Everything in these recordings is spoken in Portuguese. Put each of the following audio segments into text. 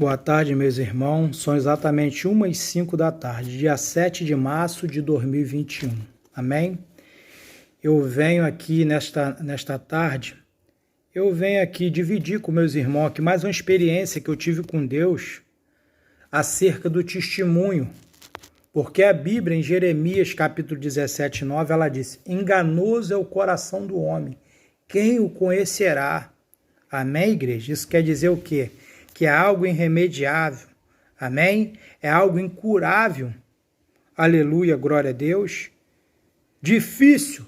Boa tarde, meus irmãos. São exatamente 1h05 da tarde, dia 7 de março de 2021. Amém? Eu venho aqui nesta tarde, dividir com meus irmãos aqui mais uma experiência que eu tive com Deus acerca do testemunho. Porque a Bíblia, em Jeremias capítulo 17, 9, ela diz: enganoso é o coração do homem, quem o conhecerá? Amém, igreja? Isso quer dizer o quê? Que é algo irremediável, amém? É algo incurável, aleluia, glória a Deus. Difícil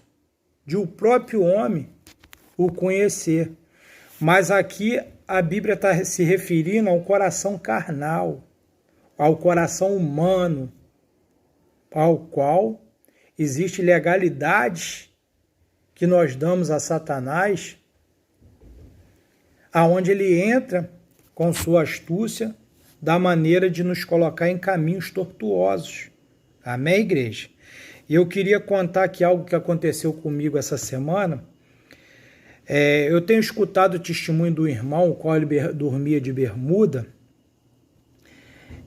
de o próprio homem o conhecer. Mas aqui a Bíblia está se referindo ao coração carnal, ao coração humano, ao qual existe legalidade que nós damos a Satanás, aonde ele entra com sua astúcia, da maneira de nos colocar em caminhos tortuosos. Amém, igreja? E eu queria contar aqui algo que aconteceu comigo essa semana. Eu tenho escutado o testemunho do irmão, o qual ele dormia de bermuda,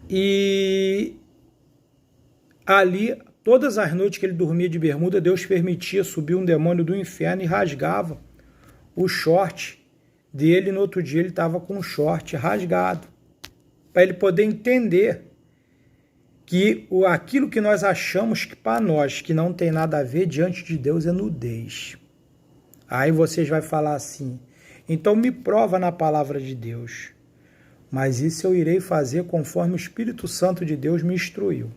e ali, todas as noites que ele dormia de bermuda, Deus permitia subir um demônio do inferno e rasgava o short dele. No outro dia ele estava com o short rasgado, para ele poder entender que aquilo que nós achamos que para nós que não tem nada a ver, diante de Deus é nudez. Aí vocês vão falar assim: então me prova na palavra de Deus. Mas isso eu irei fazer conforme o Espírito Santo de Deus me instruiu.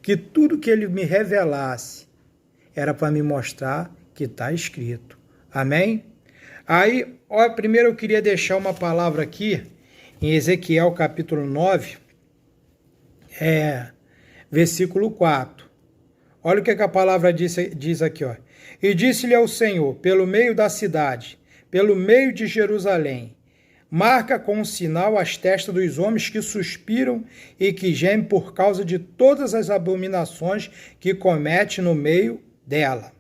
Que tudo que ele me revelasse era para me mostrar que está escrito. Amém? Aí, primeiro eu queria deixar uma palavra aqui, em Ezequiel capítulo 9, versículo 4. Olha o que a palavra diz aqui, ó. E disse-lhe ao Senhor, pelo meio da cidade, pelo meio de Jerusalém, marca com um sinal as testas dos homens que suspiram e que gemem por causa de todas as abominações que comete no meio dela.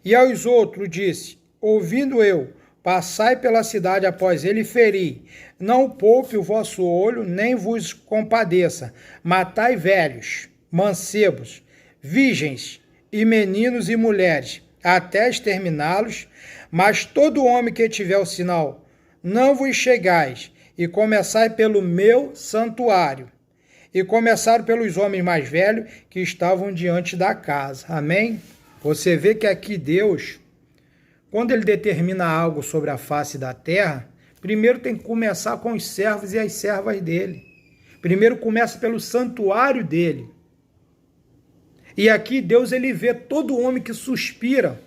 E aos outros disse, ouvindo eu, passai pela cidade após ele e feri. Não poupe o vosso olho, nem vos compadeça. Matai velhos, mancebos, virgens e meninos e mulheres, até exterminá-los. Mas todo homem que tiver o sinal, não vos chegais, e começai pelo meu santuário. E começaram pelos homens mais velhos que estavam diante da casa. Amém? Você vê que aqui Deus, quando ele determina algo sobre a face da terra, primeiro tem que começar com os servos e as servas dele. Primeiro começa pelo santuário dele. E aqui Deus, ele vê todo homem que suspira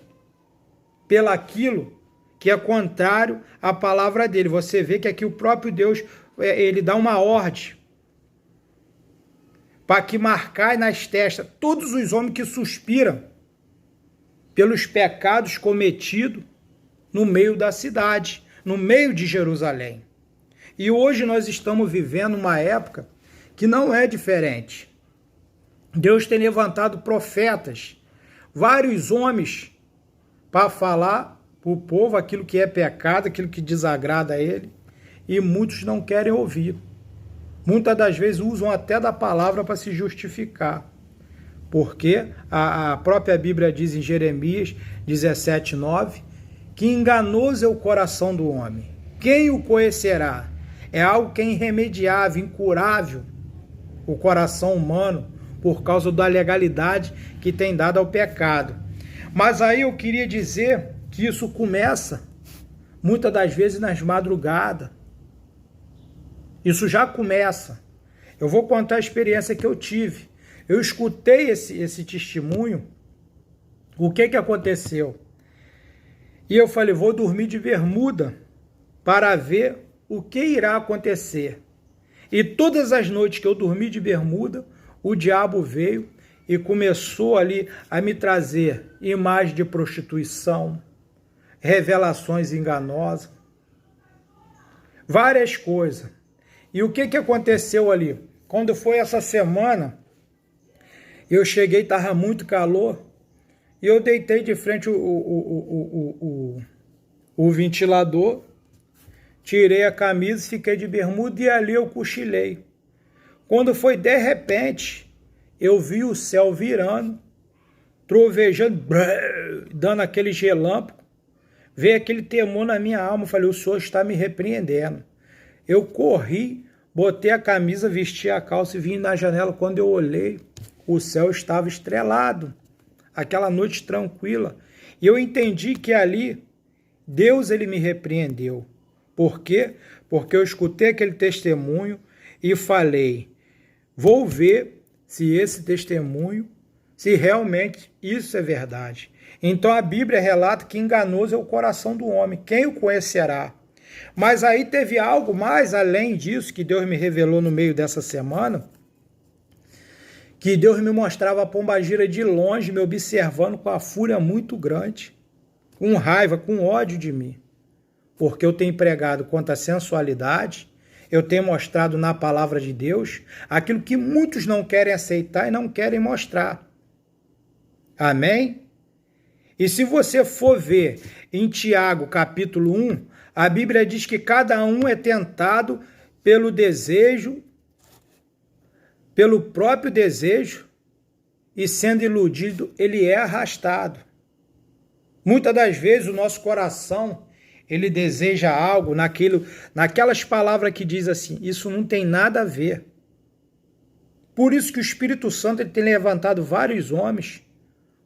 pelaquilo que é contrário à palavra dele. Você vê que aqui o próprio Deus, ele dá uma ordem para que marcai nas testas todos os homens que suspiram pelos pecados cometidos no meio da cidade, no meio de Jerusalém. E hoje nós estamos vivendo uma época que não é diferente. Deus tem levantado profetas, vários homens, para falar para o povo aquilo que é pecado, aquilo que desagrada a ele, e muitos não querem ouvir. Muitas das vezes usam até da palavra para se justificar. Porque a própria Bíblia diz em Jeremias 17, 9, que enganoso é o coração do homem. Quem o conhecerá? É algo que é irremediável, incurável, o coração humano, por causa da legalidade que tem dado ao pecado. Mas aí eu queria dizer que isso começa, muitas das vezes, nas madrugadas. Isso já começa. Eu vou contar a experiência que eu tive. Eu escutei esse testemunho, o que aconteceu. E eu falei, vou dormir de bermuda para ver o que irá acontecer. E todas as noites que eu dormi de bermuda, o diabo veio e começou ali a me trazer imagens de prostituição, revelações enganosas, várias coisas. E o que aconteceu ali? Quando foi essa semana, eu cheguei, estava muito calor, e eu deitei de frente o ventilador, tirei a camisa, fiquei de bermuda e ali eu cochilei. Quando foi de repente, eu vi o céu virando, trovejando, dando aquele relâmpago, veio aquele temor na minha alma, falei, o Senhor está me repreendendo. Eu corri, botei a camisa, vesti a calça e vim na janela. Quando eu olhei, o céu estava estrelado, aquela noite tranquila. E eu entendi que ali, Deus ele me repreendeu. Por quê? Porque eu escutei aquele testemunho e falei, vou ver se esse testemunho, se realmente isso é verdade. Então a Bíblia relata que enganoso é o coração do homem, quem o conhecerá? Mas aí teve algo mais além disso que Deus me revelou no meio dessa semana, que Deus me mostrava a pombagira de longe, me observando com a fúria muito grande, com raiva, com ódio de mim. Porque eu tenho pregado contra a sensualidade, eu tenho mostrado na palavra de Deus aquilo que muitos não querem aceitar e não querem mostrar. Amém? E se você for ver em Tiago capítulo 1, a Bíblia diz que cada um é tentado pelo desejo, pelo próprio desejo, e sendo iludido, ele é arrastado. Muitas das vezes o nosso coração ele deseja algo naquelas palavras que diz assim, isso não tem nada a ver. Por isso que o Espírito Santo ele tem levantado vários homens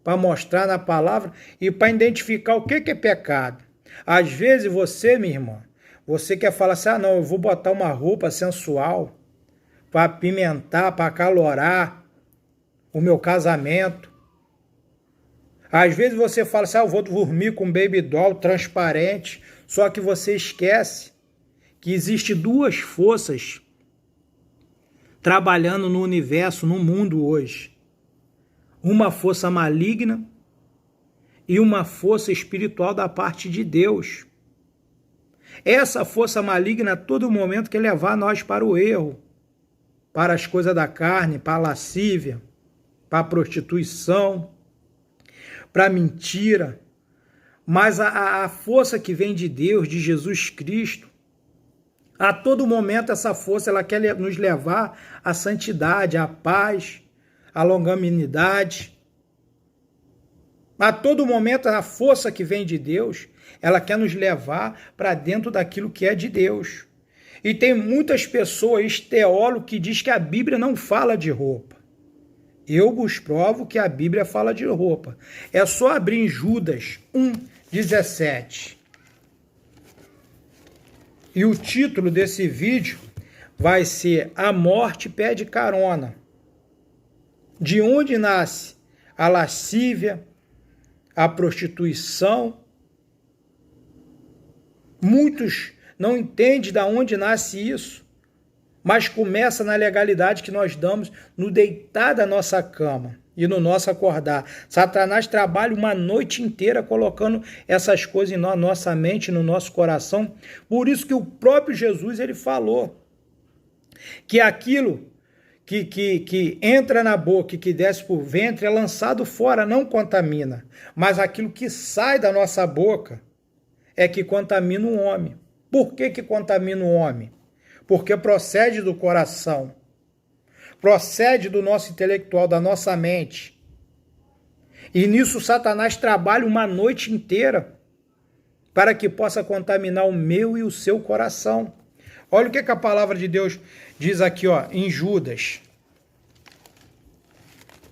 para mostrar na palavra e para identificar o que é pecado. Às vezes você, minha irmã, você quer falar assim, não, eu vou botar uma roupa sensual para apimentar, para acalorar o meu casamento. Às vezes você fala assim, eu vou dormir com um baby doll transparente, só que você esquece que existe duas forças trabalhando no universo, no mundo hoje. Uma força maligna e uma força espiritual da parte de Deus. Essa força maligna a todo momento quer levar nós para o erro, para as coisas da carne, para a lascívia, para a prostituição, para a mentira. Mas a força que vem de Deus, de Jesus Cristo, a todo momento essa força ela quer nos levar à santidade, à paz, à longanimidade. A todo momento a força que vem de Deus, ela quer nos levar para dentro daquilo que é de Deus. E tem muitas pessoas, teólogos, que diz que a Bíblia não fala de roupa. Eu vos provo que a Bíblia fala de roupa. É só abrir em Judas 1:17. E o título desse vídeo vai ser A Morte Pede Carona. De onde nasce a lascívia, a prostituição? Muitos não entendem de onde nasce isso, mas começa na legalidade que nós damos no deitar da nossa cama e no nosso acordar. Satanás trabalha uma noite inteira colocando essas coisas na nossa mente, no nosso coração. Por isso que o próprio Jesus ele falou que aquilo que entra na boca e que desce por ventre é lançado fora, não contamina. Mas aquilo que sai da nossa boca é que contamina o homem. Por que contamina o homem? Porque procede do coração, procede do nosso intelectual, da nossa mente. E nisso Satanás trabalha uma noite inteira para que possa contaminar o meu e o seu coração. Olha o que a palavra de Deus diz aqui, em Judas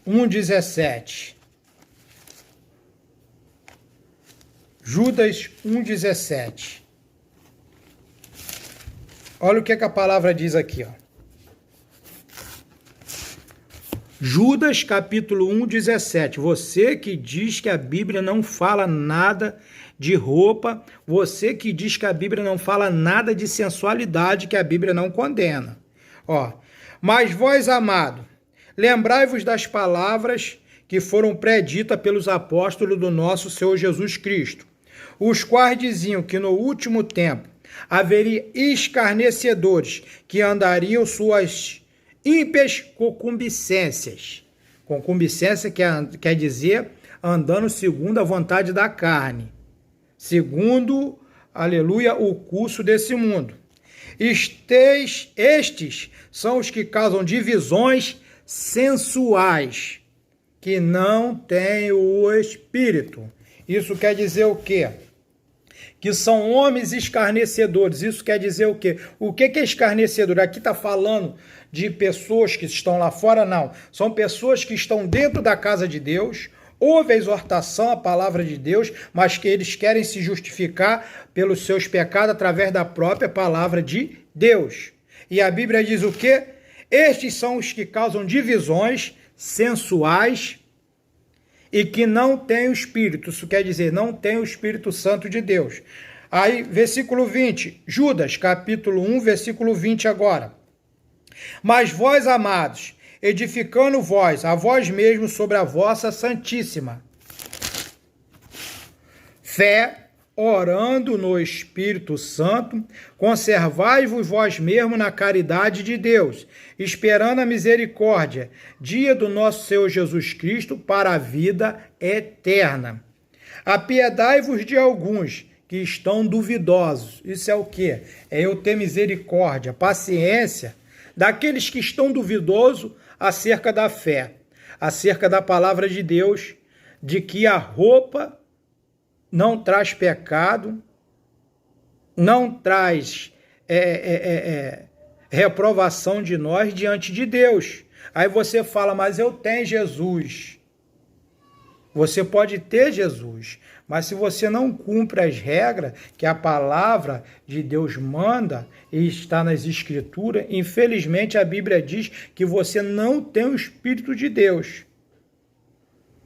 1:17. Judas 1:17. Olha o que a palavra diz aqui, Judas capítulo 1:17. Você que diz que a Bíblia não fala nada de roupa, você que diz que a Bíblia não fala nada de sensualidade, que a Bíblia não condena. Mas vós, amado, lembrai-vos das palavras que foram preditas pelos apóstolos do nosso Senhor Jesus Cristo, os quais diziam que no último tempo haveria escarnecedores que andariam suas ímpias concupiscências. Concupiscência quer dizer andando segundo a vontade da carne, segundo aleluia, o curso desse mundo. Estes são os que causam divisões sensuais, que não têm o Espírito. Isso quer dizer o quê? Que são homens escarnecedores. Isso quer dizer o quê? O que é escarnecedor? Aqui está falando de pessoas que estão lá fora? Não. São pessoas que estão dentro da casa de Deus, ouvem a exortação, a palavra de Deus, mas que eles querem se justificar pelos seus pecados através da própria palavra de Deus. E a Bíblia diz o quê? Estes são os que causam divisões sensuais e que não têm o Espírito. Isso quer dizer, não tem o Espírito Santo de Deus. Aí, versículo 20, Judas, capítulo 1, versículo 20 agora. Mas vós, amados, edificando vós, a vós mesmos sobre a vossa santíssima fé, orando no Espírito Santo, conservai-vos vós mesmos na caridade de Deus, esperando a misericórdia, dia do nosso Senhor Jesus Cristo, para a vida eterna. Apiedai-vos de alguns que estão duvidosos. Isso é o quê? É eu ter misericórdia, paciência daqueles que estão duvidosos acerca da fé, acerca da palavra de Deus, de que a roupa não traz pecado, não traz reprovação de nós diante de Deus. Aí você fala, mas eu tenho Jesus. Você pode ter Jesus, mas se você não cumpre as regras que a palavra de Deus manda e está nas Escrituras, infelizmente a Bíblia diz que você não tem o Espírito de Deus.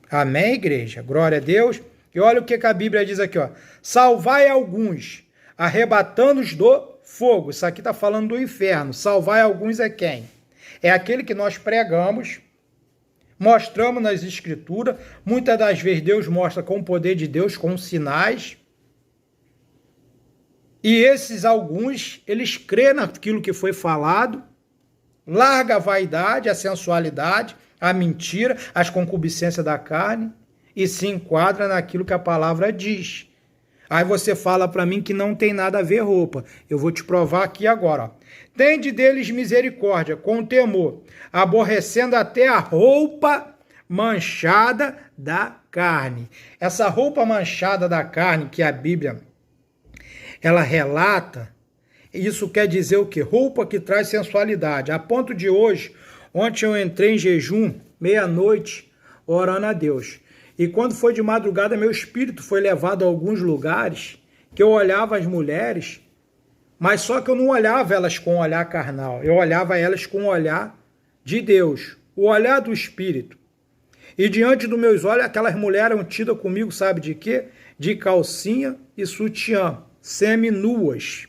Amém, igreja? Glória a Deus. E olha o que a Bíblia diz aqui, ó. Salvai alguns, arrebatando-os do fogo. Isso aqui está falando do inferno. Salvai alguns é quem? É aquele que nós pregamos, mostramos nas Escrituras. Muitas das vezes Deus mostra com o poder de Deus, com sinais. E esses alguns, eles crêem naquilo que foi falado, larga a vaidade, a sensualidade, a mentira, as concupiscências da carne, e se enquadra naquilo que a palavra diz. Aí você fala para mim que não tem nada a ver roupa. Eu vou te provar aqui agora. Ó. Tende deles misericórdia, com temor, aborrecendo até a roupa manchada da carne. Essa roupa manchada da carne que a Bíblia ela relata, isso quer dizer o quê? Roupa que traz sensualidade. A ponto de hoje, ontem eu entrei em jejum, meia-noite, orando a Deus. E quando foi de madrugada, meu espírito foi levado a alguns lugares que eu olhava as mulheres, mas só que eu não olhava elas com um olhar carnal, eu olhava elas com o olhar de Deus, o olhar do Espírito. E diante dos meus olhos, aquelas mulheres eram tidas comigo, sabe de quê? De calcinha e sutiã, semi-nuas.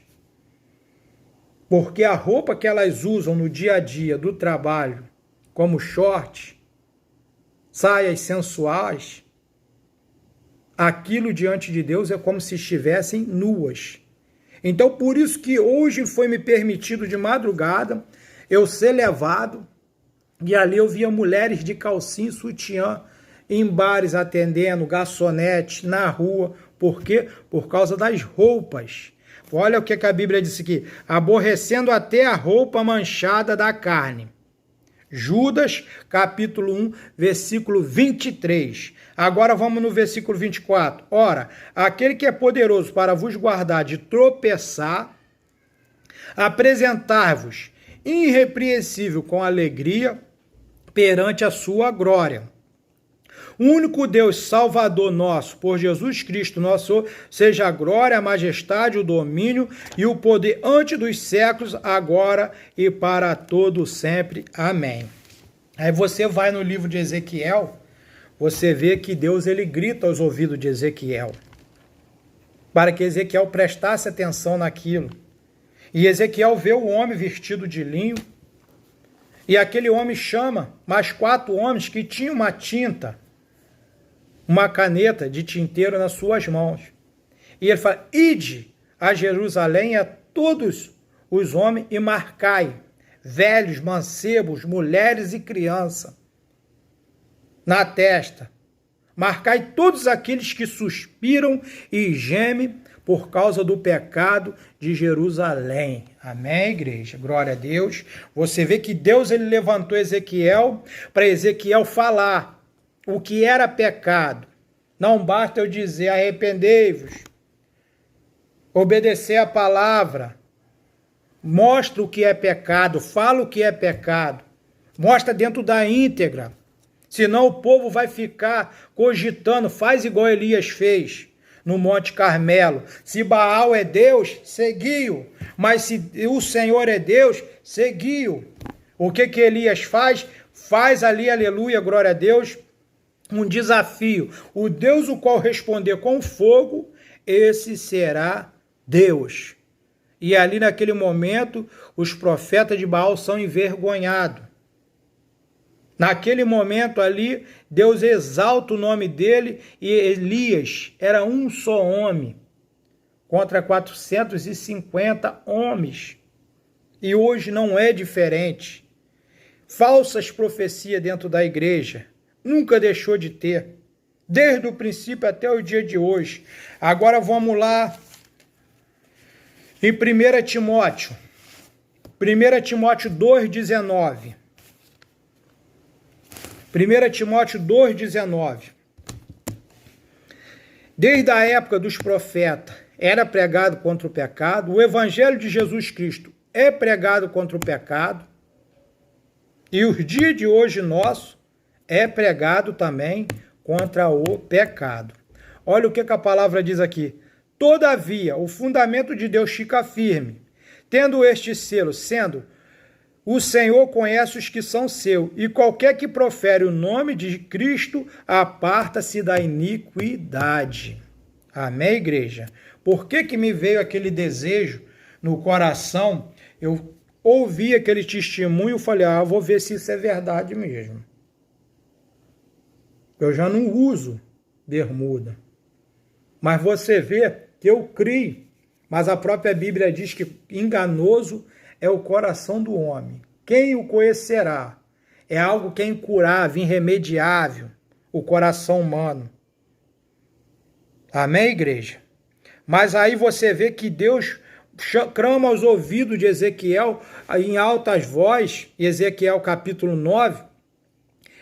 Porque a roupa que elas usam no dia a dia do trabalho, como short, saias sensuais, aquilo diante de Deus é como se estivessem nuas. Então, por isso que hoje foi me permitido de madrugada eu ser levado, e ali eu via mulheres de calcinha e sutiã em bares atendendo, garçonete, na rua. Por quê? Por causa das roupas. Olha o que a Bíblia disse aqui. Aborrecendo até a roupa manchada da carne. Judas, capítulo 1, versículo 23. Agora vamos no versículo 24. Ora, aquele que é poderoso para vos guardar de tropeçar, apresentar-vos irrepreensível com alegria perante a sua glória. O único Deus Salvador nosso, por Jesus Cristo nosso Senhor, seja a glória, a majestade, o domínio e o poder antes dos séculos, agora e para todo sempre. Amém. Aí você vai no livro de Ezequiel, você vê que Deus ele grita aos ouvidos de Ezequiel, para que Ezequiel prestasse atenção naquilo. E Ezequiel vê o homem vestido de linho, e aquele homem chama mais 4 homens que tinham uma tinta, uma caneta de tinteiro nas suas mãos. E ele fala, ide a Jerusalém a todos os homens e marcai, velhos, mancebos, mulheres e crianças, na testa, Marcai todos aqueles que suspiram e gemem por causa do pecado de Jerusalém. Amém, igreja? Glória a Deus. Você vê que Deus ele levantou Ezequiel para Ezequiel falar o que era pecado. Não basta eu dizer arrependei-vos, obedecer a palavra, mostra o que é pecado, fala o que é pecado, mostra dentro da íntegra. Senão o povo vai ficar cogitando, faz igual Elias fez no Monte Carmelo. Se Baal é Deus, seguiu. Mas se o Senhor é Deus, seguiu. O que Elias faz? Faz ali, aleluia, glória a Deus, um desafio. O Deus o qual responder com fogo, esse será Deus. E ali naquele momento, os profetas de Baal são envergonhados. Naquele momento ali, Deus exalta o nome dele e Elias era um só homem contra 450 homens. E hoje não é diferente. Falsas profecias dentro da igreja. Nunca deixou de ter. Desde o princípio até o dia de hoje. Agora vamos lá em 1 Timóteo. 1 Timóteo 2,19. 1 Timóteo 2,19. Desde a época dos profetas era pregado contra o pecado, o evangelho de Jesus Cristo é pregado contra o pecado, e os dias de hoje nosso é pregado também contra o pecado. Olha o que a palavra diz aqui. Todavia, o fundamento de Deus fica firme, tendo este selo, sendo o Senhor conhece os que são seus, e qualquer que profere o nome de Cristo, aparta-se da iniquidade. Amém, igreja? Por que me veio aquele desejo no coração? Eu ouvi aquele testemunho e falei, vou ver se isso é verdade mesmo. Eu já não uso bermuda. Mas você vê que eu crio. Mas a própria Bíblia diz que enganoso é o coração do homem. Quem o conhecerá? É algo que é incurável, irremediável, o coração humano. Amém, igreja? Mas aí você vê que Deus clama aos ouvidos de Ezequiel em altas vozes, Ezequiel capítulo 9,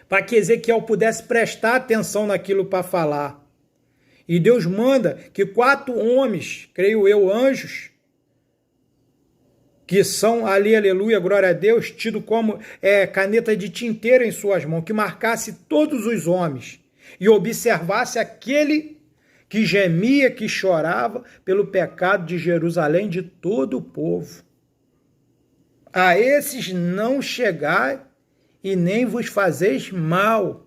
para que Ezequiel pudesse prestar atenção naquilo para falar. E Deus manda que 4 homens, creio eu, anjos, que são ali, aleluia, glória a Deus, tido como caneta de tinteiro em suas mãos, que marcasse todos os homens e observasse aquele que gemia, que chorava pelo pecado de Jerusalém, de todo o povo. A esses não chegai e nem vos fazeis mal,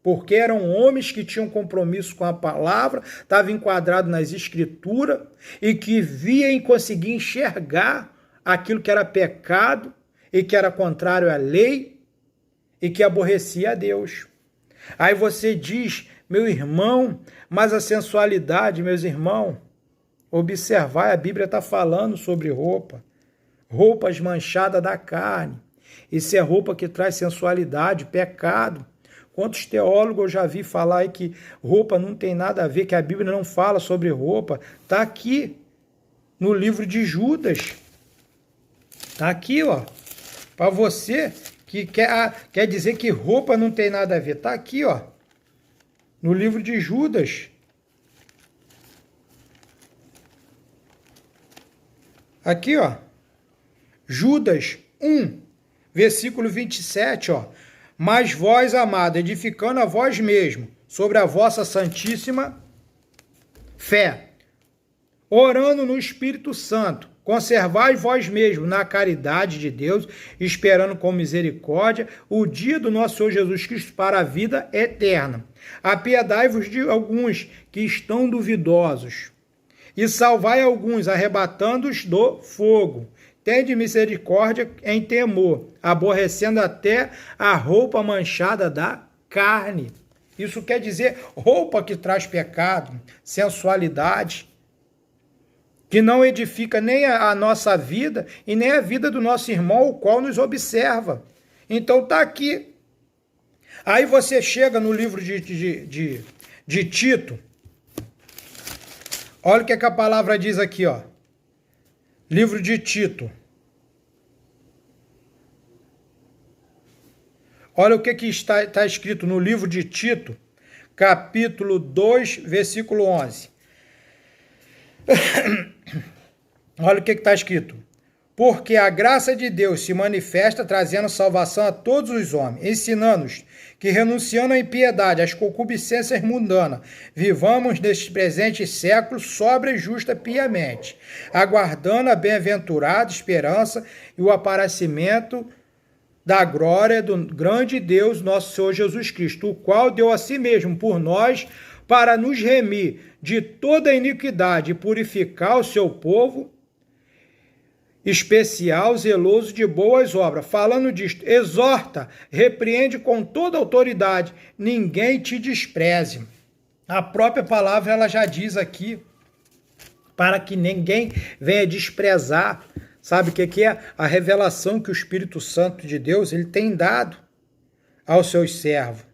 porque eram homens que tinham compromisso com a palavra, estavam enquadrados nas escrituras e que viam e conseguiam enxergar aquilo que era pecado e que era contrário à lei e que aborrecia a Deus. Aí você diz, meu irmão, mas a sensualidade, meus irmãos, observar, a Bíblia está falando sobre roupas manchadas da carne. Isso é roupa que traz sensualidade, pecado. Quantos teólogos eu já vi falar aí que roupa não tem nada a ver, que a Bíblia não fala sobre roupa? Está aqui, no livro de Judas. Está aqui, ó. Para você que quer dizer que roupa não tem nada a ver. Está aqui, ó. No livro de Judas. Aqui, ó. Judas 1, versículo 27, ó. Mas vós, amado, edificando a vós mesmo, sobre a vossa santíssima fé, orando no Espírito Santo, conservai vós mesmos na caridade de Deus, esperando com misericórdia o dia do nosso Senhor Jesus Cristo para a vida eterna. Apiedai-vos de alguns que estão duvidosos, e salvai alguns, arrebatando-os do fogo. Tende misericórdia em temor, aborrecendo até a roupa manchada da carne. Isso quer dizer roupa que traz pecado, sensualidade, que não edifica nem a nossa vida e nem a vida do nosso irmão, o qual nos observa. Então está aqui. Aí você chega no livro de Tito, olha o que a palavra diz aqui, ó. Livro de Tito. Olha o que está escrito no livro de Tito, capítulo 2, versículo 11. Olha o que está escrito. Porque a graça de Deus se manifesta trazendo salvação a todos os homens, ensinando-nos que, renunciando à impiedade, às concupiscências mundanas, vivamos nestes presentes séculos sobre e justa piamente, aguardando a bem-aventurada esperança e o aparecimento da glória do grande Deus, nosso Senhor Jesus Cristo, o qual deu a si mesmo por nós para nos remir de toda iniquidade e purificar o seu povo especial, zeloso de boas obras. Falando disto, exorta, repreende com toda autoridade, ninguém te despreze. A própria palavra ela já diz aqui, para que ninguém venha desprezar. Sabe o que é? A revelação que o Espírito Santo de Deus ele tem dado aos seus servos.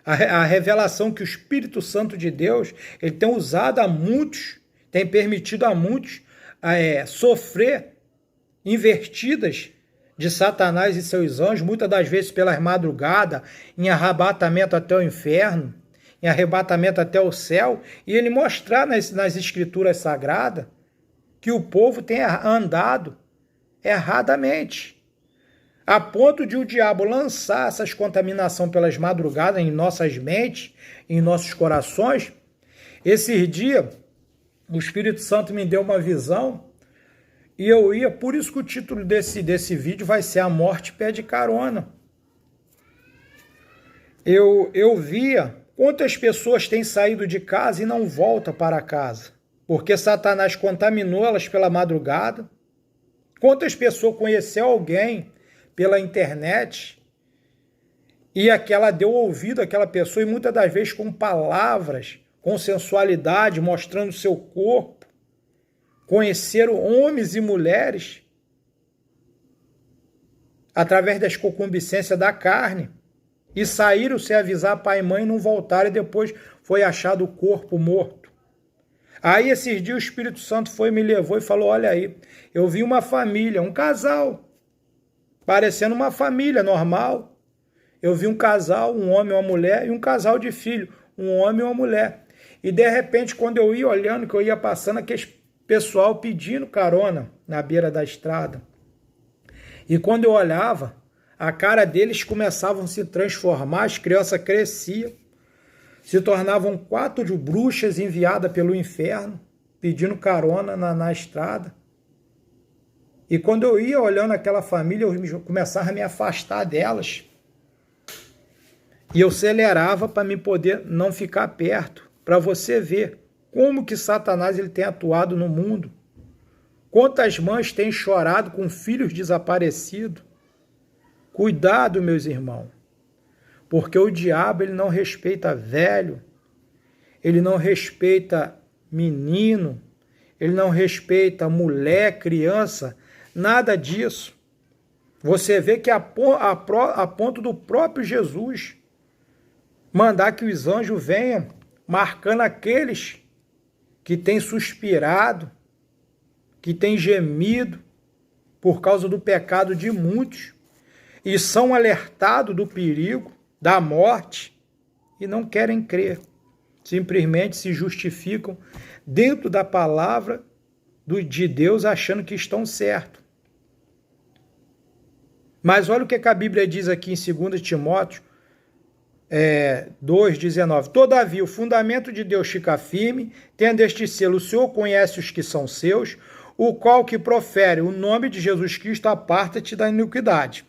A revelação que o Espírito Santo de Deus ele tem usado a muitos, tem permitido a muitos sofrer invertidas de Satanás e seus anjos, muitas das vezes pelas madrugadas, em arrebatamento até o inferno, em arrebatamento até o céu, e ele mostrar nas escrituras sagradas que o povo tem andado erradamente, a ponto de o diabo lançar essas contaminações pelas madrugadas em nossas mentes, em nossos corações. Esses dias, o Espírito Santo me deu uma visão, e eu ia, por isso que o título desse vídeo vai ser A Morte Pede Carona. Eu via quantas pessoas têm saído de casa e não voltam para casa, porque Satanás contaminou elas pela madrugada. Quantas pessoas conheceu alguém pela internet e aquela deu ouvido àquela pessoa, e muitas das vezes com palavras, com sensualidade, mostrando o seu corpo. Conheceram homens e mulheres através das concupiscências da carne e saíram sem avisar pai e mãe, não voltaram, e depois foi achado o corpo morto. Aí esses dias o Espírito Santo me levou e falou, olha aí, eu vi uma família, um casal, parecendo uma família normal. Eu vi um casal, um homem e uma mulher, e um casal de filho, um homem e uma mulher. E de repente, quando eu ia olhando, que eu ia passando, aqueles pessoal pedindo carona na beira da estrada. E quando eu olhava, a cara deles começavam a se transformar, as crianças cresciam, se tornavam 4 bruxas enviadas pelo inferno, pedindo carona na estrada. E quando eu ia olhando aquela família, eu começava a me afastar delas. E eu acelerava para me poder não ficar perto, para você ver como que Satanás ele tem atuado no mundo. Quantas mães têm chorado com filhos desaparecidos. Cuidado, meus irmãos, porque o diabo ele não respeita velho, ele não respeita menino, ele não respeita mulher, criança, nada disso. Você vê que a ponto do próprio Jesus mandar que os anjos venham, marcando aqueles que têm suspirado, que têm gemido por causa do pecado de muitos, e são alertados do perigo, da morte, e não querem crer. Simplesmente se justificam dentro da palavra de Deus, achando que estão certos. Mas olha o que a Bíblia diz aqui em 2 Timóteo 2,19. Todavia, o fundamento de Deus fica firme, tendo este selo, o Senhor conhece os que são seus, o qual que profere o nome de Jesus Cristo, aparta-te da iniquidade.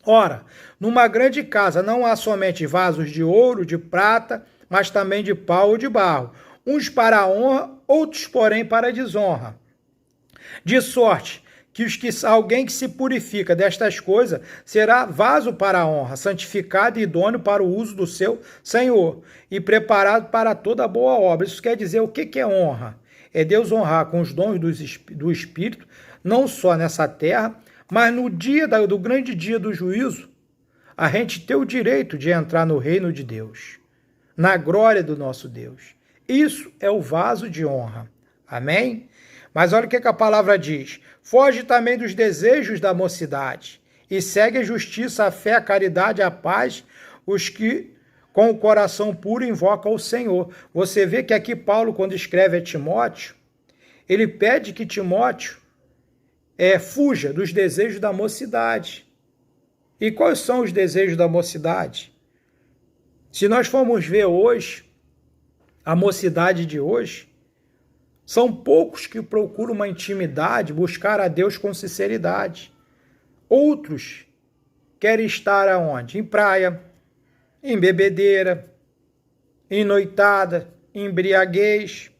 Ora, numa grande casa não há somente vasos de ouro, de prata, mas também de pau ou de barro, uns para a honra, outros, porém, para a desonra. De sorte que alguém que se purifica destas coisas será vaso para a honra, santificado e idôneo para o uso do seu Senhor, e preparado para toda boa obra. Isso quer dizer o que é honra? É Deus honrar com os dons do Espírito, não só nessa terra, mas no dia do grande dia do juízo, a gente ter o direito de entrar no reino de Deus, na glória do nosso Deus. Isso é o vaso de honra. Amém? Mas olha o que a palavra diz. Foge também dos desejos da mocidade e segue a justiça, a fé, a caridade, a paz, os que com o coração puro invocam o Senhor. Você vê que aqui Paulo, quando escreve a Timóteo, ele pede que Timóteo fuja dos desejos da mocidade. E quais são os desejos da mocidade? Se nós formos ver hoje, a mocidade de hoje, são poucos que procuram uma intimidade, buscar a Deus com sinceridade. Outros querem estar aonde? Em praia, em bebedeira, em noitada, em embriaguez,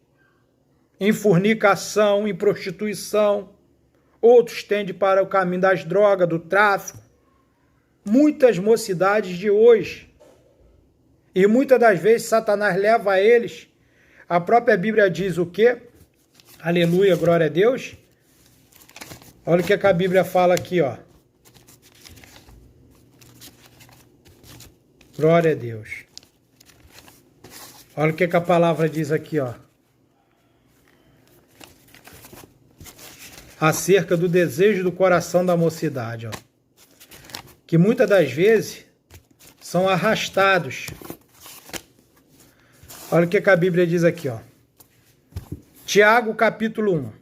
em fornicação, em prostituição. Outros tendem para o caminho das drogas, do tráfico. Muitas mocidades de hoje. E muitas das vezes Satanás leva a eles. A própria Bíblia diz o quê? Aleluia, glória a Deus. Olha o que a Bíblia fala aqui, ó. Glória a Deus. Olha o que a palavra diz aqui, ó. Acerca do desejo do coração da mocidade, ó. Que muitas das vezes são arrastados. Olha o que a Bíblia diz aqui, ó. Tiago, capítulo 1.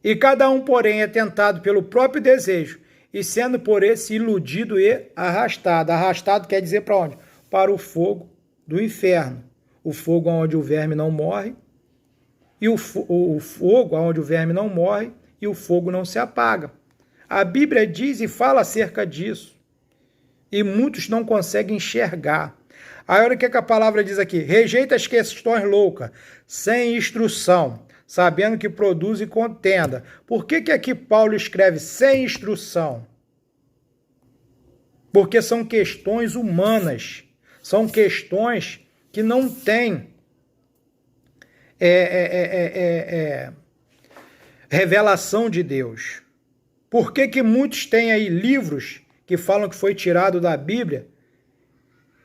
E cada um, porém, é tentado pelo próprio desejo, e sendo por esse iludido e arrastado. Arrastado quer dizer para onde? Para o fogo do inferno. O fogo onde o verme não morre, e o fogo onde o verme não morre, e o fogo não se apaga. A Bíblia diz e fala acerca disso. E muitos não conseguem enxergar. Aí olha o que a palavra diz aqui. Rejeita as questões loucas, sem instrução, sabendo que produzem contenda. Por que aqui Paulo escreve sem instrução? Porque são questões humanas. São questões que não têm revelação de Deus. Por que muitos têm aí livros que falam que foi tirado da Bíblia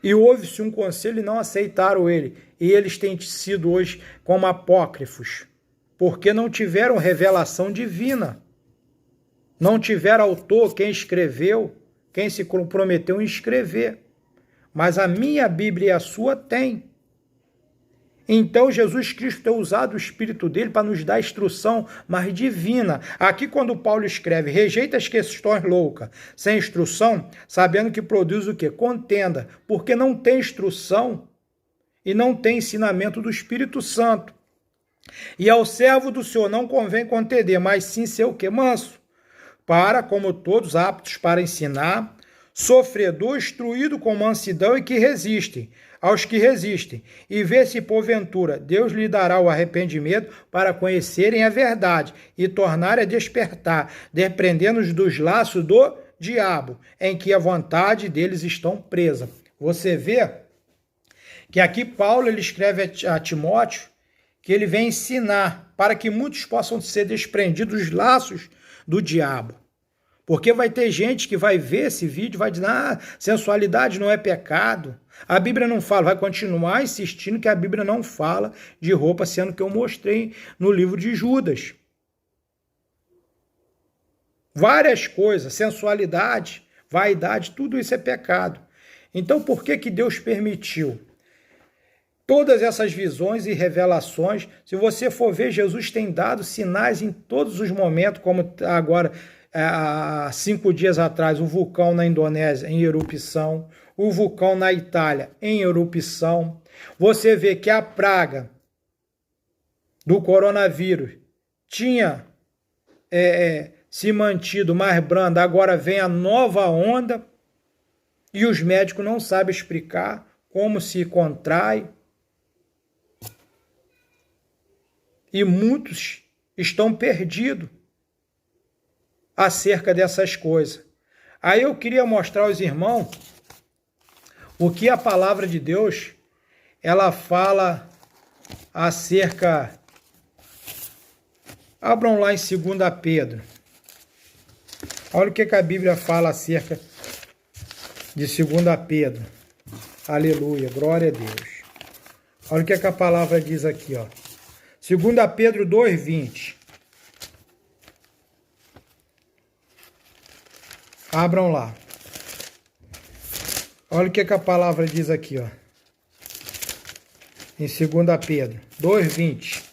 e houve-se um conselho e não aceitaram ele? E eles têm sido hoje como apócrifos, porque não tiveram revelação divina. Não tiveram autor, quem escreveu, quem se comprometeu em escrever. Mas a minha Bíblia e a sua tem. Então Jesus Cristo tem usado o Espírito dele para nos dar instrução mais divina. Aqui quando Paulo escreve, rejeita as questões loucas, sem instrução, sabendo que produz o quê? Contenda, porque não tem instrução e não tem ensinamento do Espírito Santo. E ao servo do Senhor não convém contender, mas sim ser o quê? Manso, para, como todos, aptos para ensinar, sofredor, instruído com mansidão e que resistem, aos que resistem, e vê se porventura Deus lhe dará o arrependimento para conhecerem a verdade e tornarem a despertar, depreendendo-os dos laços do diabo, em que a vontade deles estão presa. Você vê que aqui Paulo ele escreve a Timóteo que ele vem ensinar para que muitos possam ser desprendidos dos laços do diabo. Porque vai ter gente que vai ver esse vídeo e vai dizer, sensualidade não é pecado. A Bíblia não fala, vai continuar insistindo que a Bíblia não fala de roupa, sendo que eu mostrei no livro de Judas. Várias coisas, sensualidade, vaidade, tudo isso é pecado. Então por que Deus permitiu? Todas essas visões e revelações, se você for ver, Jesus tem dado sinais em todos os momentos, como agora, há 5 dias atrás, o vulcão na Indonésia em erupção, o vulcão na Itália em erupção. Você vê que a praga do coronavírus tinha se mantido mais branda, agora vem a nova onda e os médicos não sabem explicar como se contrai. E muitos estão perdidos acerca dessas coisas. Aí eu queria mostrar aos irmãos o que a palavra de Deus ela fala acerca. Abram lá em 2 Pedro. Olha o que a Bíblia fala acerca de 2 Pedro. Aleluia, glória a Deus. Olha o que, a palavra diz aqui, ó. 2 Pedro 2:20. Abram lá. Olha o que, a palavra diz aqui, ó. Em 2 Pedro 2:20.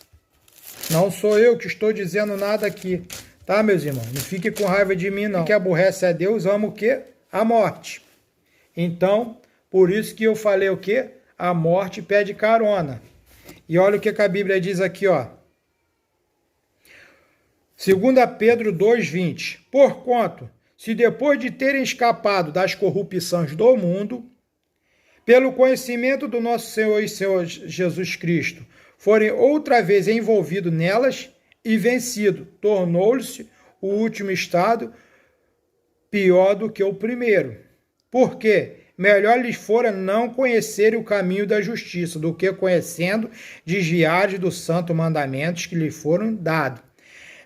Não sou eu que estou dizendo nada aqui, tá, meus irmãos? Não fique com raiva de mim, não. Quem aborrece a Deus ama o quê? A morte. Então, por isso que eu falei o quê? A morte pede carona. E olha o que, a Bíblia diz aqui, ó. 2 Pedro 2:20. Porquanto, se depois de terem escapado das corrupções do mundo, pelo conhecimento do nosso Senhor e Senhor Jesus Cristo, forem outra vez envolvidos nelas e vencido, tornou-se o último estado pior do que o primeiro. Porque melhor lhes fora não conhecerem o caminho da justiça, do que conhecendo, desviar dos santos mandamentos que lhes foram dados.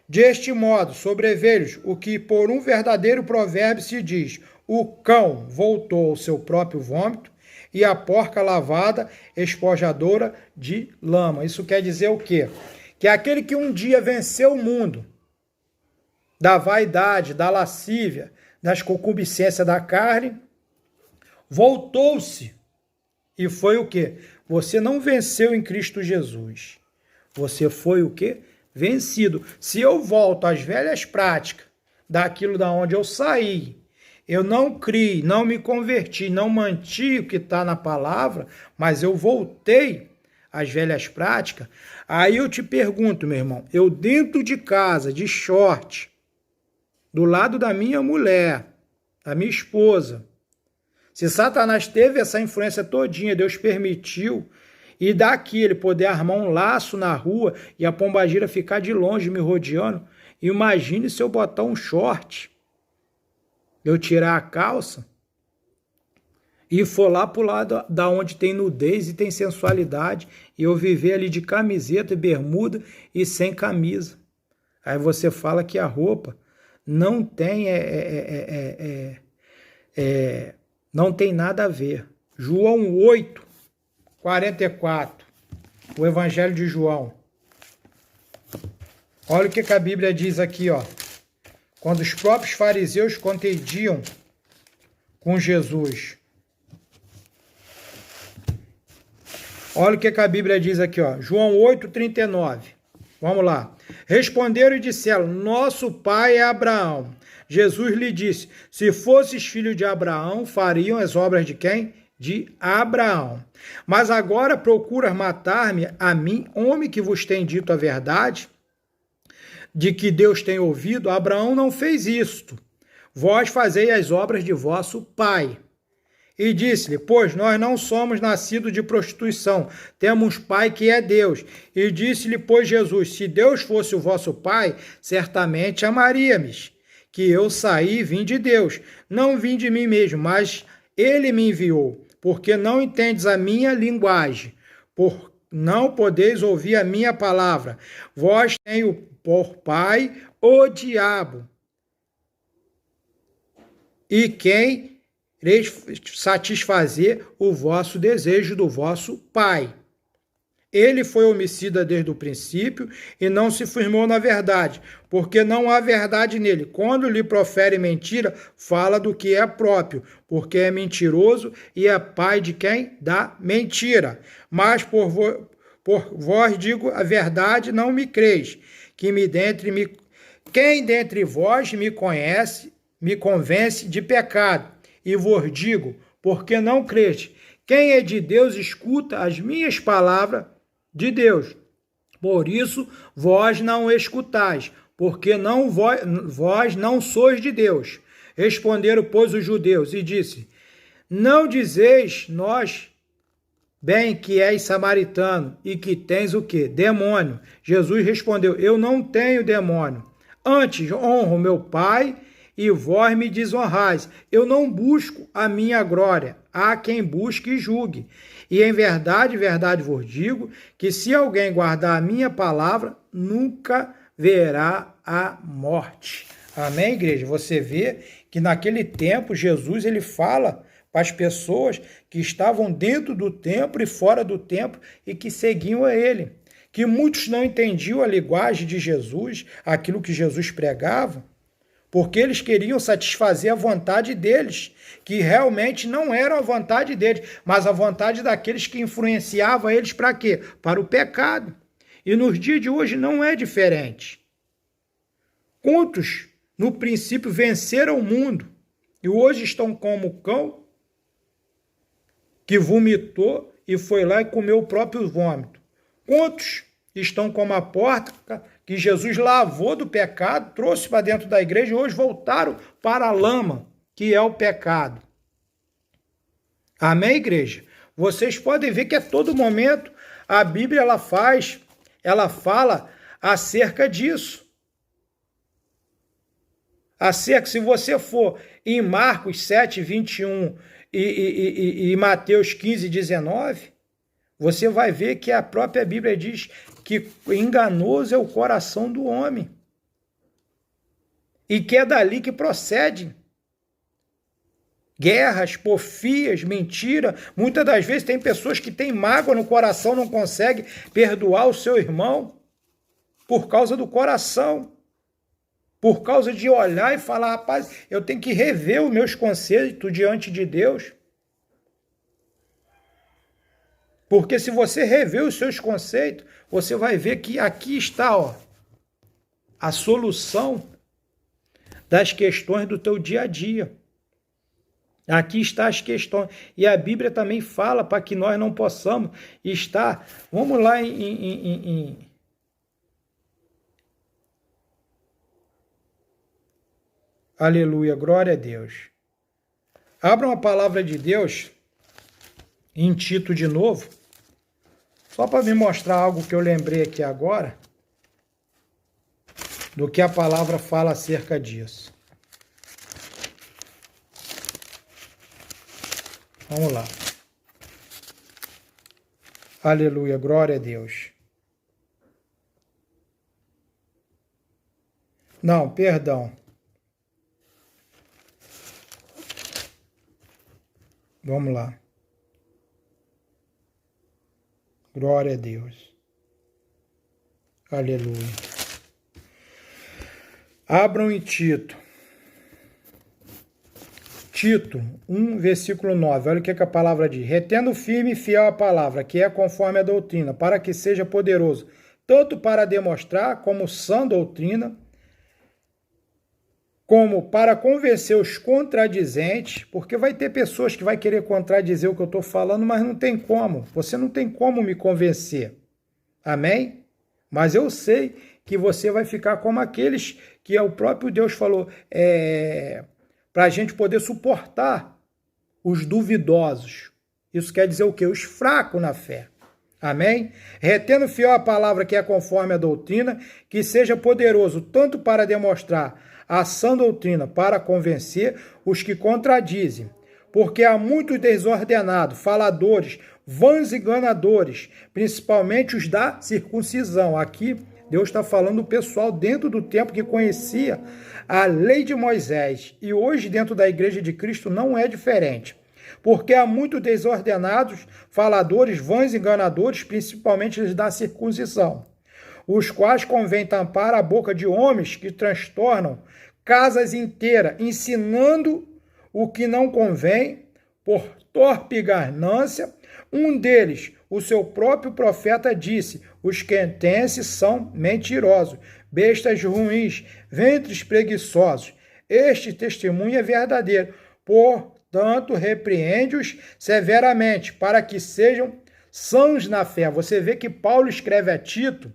Deste modo, sobreveio-lhes o que por um verdadeiro provérbio se diz: o cão voltou ao seu próprio vômito, e a porca lavada, espojadora de lama. Isso quer dizer o quê? Que aquele que um dia venceu o mundo da vaidade, da lascívia, das concupiscências da carne, voltou-se. E foi o quê? Você não venceu em Cristo Jesus. Você foi o quê? Vencido. Se eu volto às velhas práticas, daquilo da onde eu saí, eu não criei, não me converti, não mantive o que está na palavra, mas eu voltei às velhas práticas, aí eu te pergunto, meu irmão, eu dentro de casa, de short, do lado da minha mulher, da minha esposa, se Satanás teve essa influência todinha, Deus permitiu, e daqui ele poder armar um laço na rua e a pombagira ficar de longe me rodeando, imagine se eu botar um short, eu tirar a calça e for lá pro lado da onde tem nudez e tem sensualidade e eu viver ali de camiseta e bermuda e sem camisa. Aí você fala que a roupa não tem não tem nada a ver. João 8:44, o Evangelho de João. Olha o que a Bíblia diz aqui, ó. Quando os próprios fariseus contendiam com Jesus. Olha o que a Bíblia diz aqui, ó. João 8:39. Vamos lá. Responderam e disseram: nosso pai é Abraão. Jesus lhe disse: se fosses filho de Abraão, fariam as obras de quem? De Abraão. Mas agora procuras matar-me a mim, homem que vos tem dito a verdade, de que Deus tem ouvido. Abraão não fez isto. Vós fazei as obras de vosso pai. E disse-lhe: pois nós não somos nascidos de prostituição, temos pai que é Deus. E disse-lhe, pois, Jesus: se Deus fosse o vosso pai, certamente amaria-me, que eu saí e vim de Deus. Não vim de mim mesmo, mas ele me enviou. Porque não entendes a minha linguagem, por não podeis ouvir a minha palavra. Vós tenho por pai o diabo, e quem satisfazer o vosso desejo do vosso pai. Ele foi homicida desde o princípio e não se firmou na verdade, porque não há verdade nele. Quando lhe profere mentira, fala do que é próprio, porque é mentiroso e é pai de quem? Da mentira. Mas por vós digo a verdade, não me creis. Quem dentre vós me conhece, me convence de pecado. E vos digo, porque não creste. Quem é de Deus escuta as minhas palavras de Deus. Por isso vós não escutais, porque vós não sois de Deus. Responderam, pois, os judeus, e disse: não dizeis nós bem que és samaritano e que tens o quê? Demônio. Jesus respondeu: eu não tenho demônio. Antes honro meu Pai e vós me desonrais. Eu não busco a minha glória. Há quem busque e julgue. E em verdade, verdade vos digo, que se alguém guardar a minha palavra, nunca verá a morte. Amém, igreja? Você vê que naquele tempo Jesus ele fala para as pessoas que estavam dentro do templo e fora do templo e que seguiam a ele. Que muitos não entendiam a linguagem de Jesus, aquilo que Jesus pregava, porque eles queriam satisfazer a vontade deles, que realmente não era a vontade deles, mas a vontade daqueles que influenciavam eles para quê? Para o pecado. E nos dias de hoje não é diferente. Quantos, no princípio, venceram o mundo e hoje estão como o cão que vomitou e foi lá e comeu o próprio vômito? Quantos estão como a porta que Jesus lavou do pecado, trouxe para dentro da igreja e hoje voltaram para a lama, que é o pecado? Amém, igreja? Vocês podem ver que a todo momento a Bíblia ela fala acerca disso. Acerca, se você for em Marcos 7, 21 e Mateus 15, 19, você vai ver que a própria Bíblia diz que enganoso é o coração do homem. E que é dali que procede guerras, porfias, mentira. Muitas das vezes tem pessoas que têm mágoa no coração, não conseguem perdoar o seu irmão por causa do coração. Por causa de olhar e falar, rapaz, eu tenho que rever os meus conceitos diante de Deus. Porque se você rever os seus conceitos, você vai ver que aqui está, ó, a solução das questões do teu dia a dia. Aqui está as questões. E a Bíblia também fala para que nós não possamos estar... Vamos lá Aleluia, glória a Deus. Abra uma palavra de Deus em Tito de novo, só para me mostrar algo que eu lembrei aqui agora, do que a palavra fala acerca disso. Vamos lá. Aleluia, glória a Deus. Não, perdão. Vamos lá. Glória a Deus. Aleluia. Abram em Tito. Tito 1, versículo 9. Olha o que a palavra diz. Retendo firme e fiel a palavra, que é conforme a doutrina, para que seja poderoso, tanto para demonstrar como sã doutrina, como para convencer os contradizentes, porque vai ter pessoas que vai querer contradizer o que eu estou falando, mas não tem como. Você não tem como me convencer. Amém? Mas eu sei que você vai ficar como aqueles que o próprio Deus falou, para a gente poder suportar os duvidosos. Isso quer dizer o quê? Os fracos na fé. Amém? Retendo fiel a palavra que é conforme a doutrina, que seja poderoso tanto para demonstrar a sã doutrina, para convencer os que contradizem. Porque há muitos desordenados, faladores, vãs e enganadores, principalmente os da circuncisão. Aqui Deus está falando do pessoal dentro do tempo que conhecia a lei de Moisés. E hoje dentro da igreja de Cristo não é diferente. Porque há muitos desordenados, faladores, vãs e enganadores, principalmente os da circuncisão, os quais convém tampar a boca de homens que transtornam casas inteiras, ensinando o que não convém, por torpe ganância. Um deles, o seu próprio profeta, disse: os quentenses são mentirosos, bestas ruins, ventres preguiçosos. Este testemunho é verdadeiro. Portanto, repreende-os severamente, para que sejam sãos na fé. Você vê que Paulo escreve a Tito,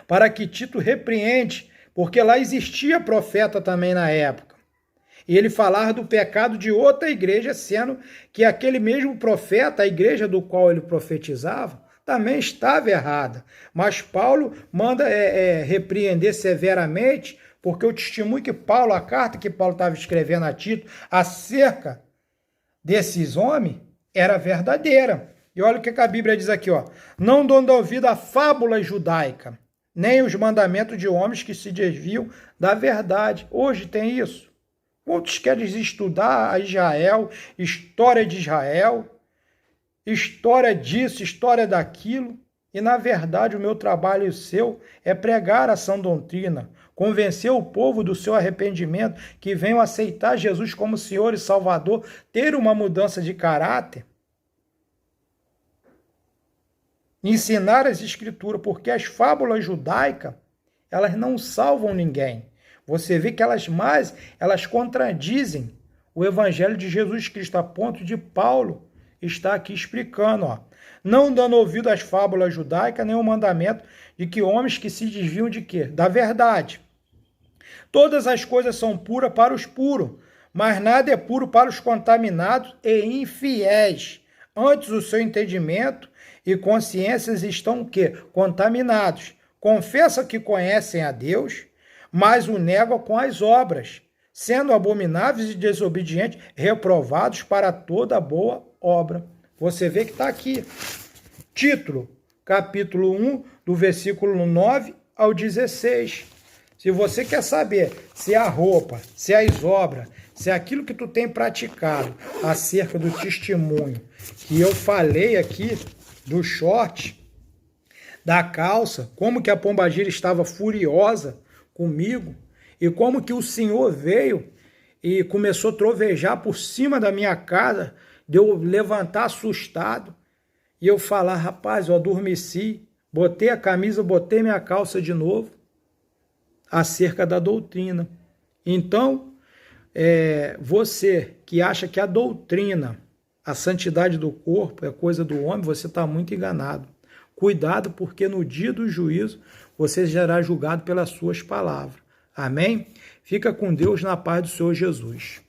para que Tito repreende, porque lá existia profeta também na época. E ele falava do pecado de outra igreja, sendo que aquele mesmo profeta, a igreja do qual ele profetizava, também estava errada. Mas Paulo manda repreender severamente, porque o testemunho que Paulo, a carta que Paulo estava escrevendo a Tito acerca desses homens, era verdadeira. E olha o que a Bíblia diz aqui, ó. Não dando ouvido à fábula judaica, nem os mandamentos de homens que se desviam da verdade. Hoje tem isso. Outros querem estudar a Israel, história de Israel, história disso, história daquilo. E, na verdade, o meu trabalho e o seu é pregar a sã doutrina, convencer o povo do seu arrependimento, que venham aceitar Jesus como Senhor e Salvador, ter uma mudança de caráter. Ensinar as Escrituras, porque as fábulas judaicas, elas não salvam ninguém. Você vê que elas contradizem o Evangelho de Jesus Cristo, a ponto de Paulo estar aqui explicando, ó. Não dando ouvido às fábulas judaicas, nem o mandamento de que homens que se desviam de quê? Da verdade. Todas as coisas são puras para os puros, mas nada é puro para os contaminados e infiéis. Antes o seu entendimento e consciências estão o quê? Contaminados. Confessam que conhecem a Deus, mas o negam com as obras, sendo abomináveis e desobedientes, reprovados para toda boa obra. Você vê que está aqui. Título, capítulo 1, do versículo 9 ao 16. Se você quer saber se a roupa, se as obras, se aquilo que tu tem praticado acerca do testemunho que eu falei aqui, do short, da calça, como que a pombagira estava furiosa comigo e como que o Senhor veio e começou a trovejar por cima da minha casa, de eu levantar assustado e eu falar, rapaz, eu adormeci, botei a camisa, botei minha calça de novo, acerca da doutrina. Então, você que acha que a doutrina, a santidade do corpo é coisa do homem, você está muito enganado. Cuidado, porque no dia do juízo você será julgado pelas suas palavras. Amém? Fica com Deus na paz do Senhor Jesus.